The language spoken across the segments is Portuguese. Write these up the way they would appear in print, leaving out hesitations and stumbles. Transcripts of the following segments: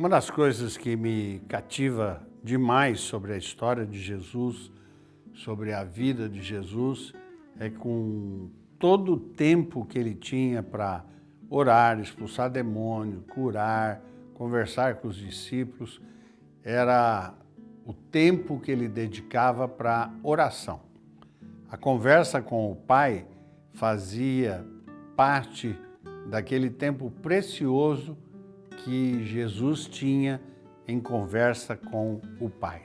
Uma das coisas que me cativa demais sobre a história de Jesus, sobre a vida de Jesus, é com todo o tempo que ele tinha para orar, expulsar demônio, curar, conversar com os discípulos, era o tempo que ele dedicava para oração. A conversa com o Pai fazia parte daquele tempo precioso que Jesus tinha em conversa com o Pai.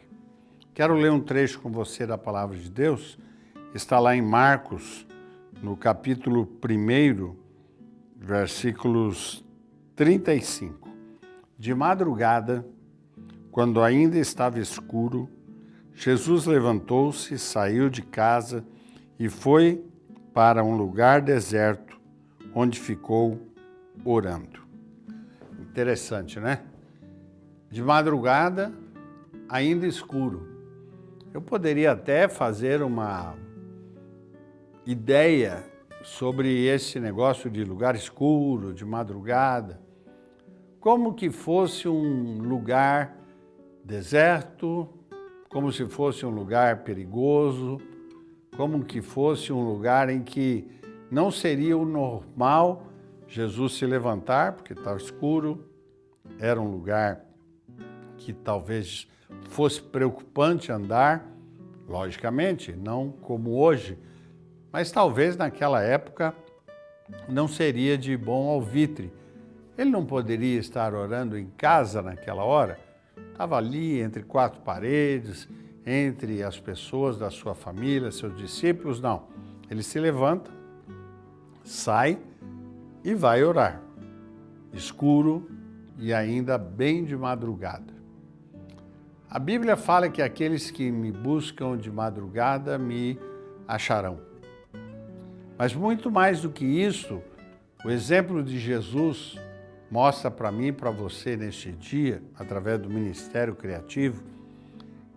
Quero ler um trecho com você da Palavra de Deus. Está lá em Marcos, no capítulo 1, versículos 35. De madrugada, quando ainda estava escuro, Jesus levantou-se, saiu de casa e foi para um lugar deserto, onde ficou orando. Interessante, né? De madrugada, ainda escuro. Eu poderia até fazer uma ideia sobre esse negócio de lugar escuro, de madrugada, como que fosse um lugar deserto, como se fosse um lugar perigoso, como que fosse um lugar em que não seria o normal Jesus se levantar, porque estava escuro, era um lugar que talvez fosse preocupante andar, logicamente, não como hoje, mas talvez naquela época não seria de bom alvitre. Ele não poderia estar orando em casa naquela hora, estava ali entre quatro paredes, entre as pessoas da sua família, seus discípulos, não. Ele se levanta, sai e vai orar, escuro e ainda bem de madrugada. A Bíblia fala que aqueles que me buscam de madrugada me acharão. Mas muito mais do que isso, o exemplo de Jesus mostra para mim e para você neste dia, através do Ministério Criativo,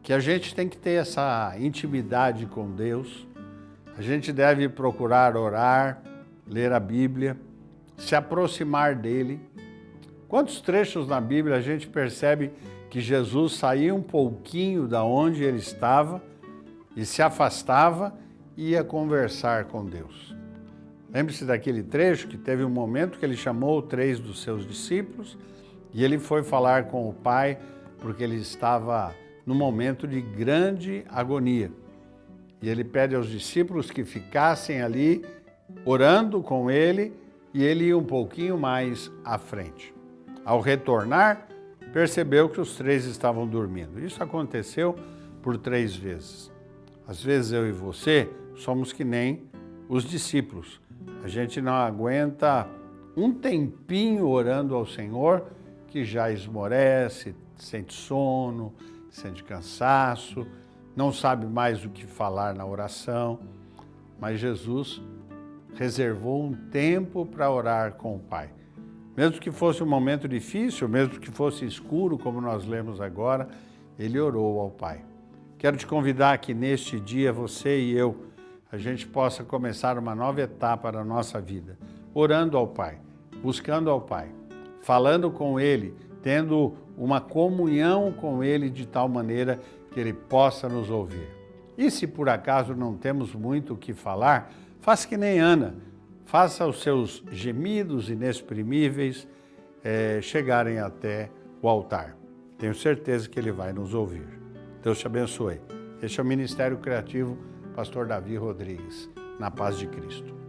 que a gente tem que ter essa intimidade com Deus, a gente deve procurar orar, ler a Bíblia, se aproximar dele. Quantos trechos na Bíblia a gente percebe que Jesus saía um pouquinho da onde ele estava e se afastava e ia conversar com Deus? Lembre-se daquele trecho que teve um momento que ele chamou 3 dos seus discípulos e ele foi falar com o Pai porque ele estava num momento de grande agonia. E ele pede aos discípulos que ficassem ali orando com ele e ele ia um pouquinho mais à frente. Ao retornar, percebeu que os 3 estavam dormindo. Isso aconteceu por 3 vezes. Às vezes eu e você somos que nem os discípulos. A gente não aguenta um tempinho orando ao Senhor que já esmorece, sente sono, sente cansaço, não sabe mais o que falar na oração. Mas Jesus reservou um tempo para orar com o Pai. Mesmo que fosse um momento difícil, mesmo que fosse escuro, como nós lemos agora, ele orou ao Pai. Quero te convidar que neste dia, você e eu, a gente possa começar uma nova etapa da nossa vida, orando ao Pai, buscando ao Pai, falando com Ele, tendo uma comunhão com Ele de tal maneira que Ele possa nos ouvir. E se por acaso não temos muito o que falar, faça que nem Ana, faça os seus gemidos inexprimíveis chegarem até o altar. Tenho certeza que Ele vai nos ouvir. Deus te abençoe. Este é o Ministério Criativo, Pastor Davi Rodrigues. Na paz de Cristo.